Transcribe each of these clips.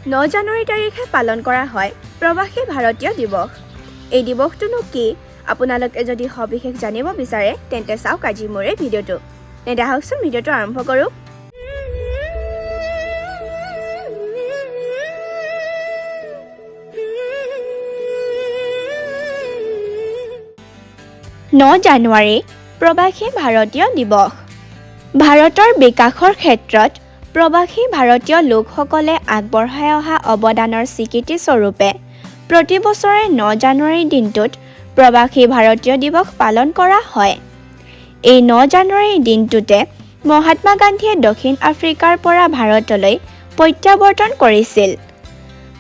9 জানুৱাৰী তাৰিখে পালন কৰা হয় প্ৰবাসী ভাৰতীয় দিৱস। এই দিৱসটোনো কি? আপোনালোকে যদি সবিশেষ জানিব বিচাৰে তেন্তে চাওক আজি মোৰ এই ভিডিঅ'টো। তেন্তে আহকচোন ভিডিঅ'টো আৰম্ভ কৰোঁ। 9 জানুৱাৰী প্ৰবাসী ভাৰতীয় দিৱস। ভাৰতৰ বিকাশৰ ক্ষেত্ৰত প্ৰবাসী ভাৰতীয় লোকসকলে আগবঢ়াই অহা অৱদানৰ স্বীকৃতি স্বৰূপে প্ৰতি বছৰে 9 জানুৱাৰী দিনটোত প্ৰবাসী ভাৰতীয় দিৱস পালন কৰা হয়। এই 9 জানুৱাৰী দিনটোতে মহাত্মা গান্ধীয়ে দক্ষিণ আফ্ৰিকাৰ পৰা ভাৰতলৈ প্ৰত্যাৱৰ্তন কৰিছিল।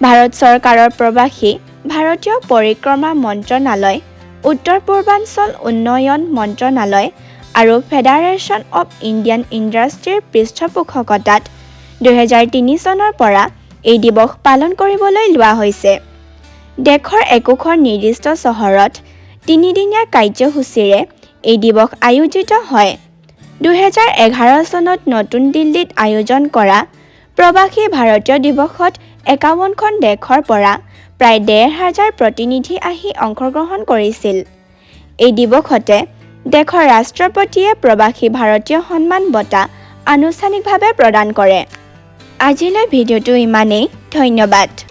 ভাৰত চৰকাৰৰ প্ৰবাসী ভাৰতীয় পৰিক্ৰমা মন্ত্ৰণালয়, উত্তৰ পূৰ্বাঞ্চল উন্নয়ন মন্ত্ৰণালয় আৰু ফেডাৰেশ্যন অৱ ইণ্ডিয়ান ইণ্ডাষ্ট্ৰীৰ পৃষ্ঠপোষকতাত 2003 চনৰ পৰা এই দিৱস পালন কৰিবলৈ লোৱা হৈছে। দেশৰ একোখন নিৰ্দিষ্ট চহৰত 3-দিনীয়া কাৰ্যসূচীৰে এই দিৱস আয়োজিত হয়। 2011 চনত নতুন দিল্লীত আয়োজন কৰা প্ৰবাসী ভাৰতীয় দিৱসত 51খন দেশৰ পৰা প্ৰায় 1,500 প্ৰতিনিধি আহি অংশগ্ৰহণ কৰিছিল। এই দিৱসতে দেশৰ ৰাষ্ট্ৰপতিয়ে প্ৰবাসী ভাৰতীয় সন্মান বঁটা আনুষ্ঠানিকভাৱে প্ৰদান কৰে। আজিলৈ ভিডিঅ'টো ইমানেই। ধন্যবাদ।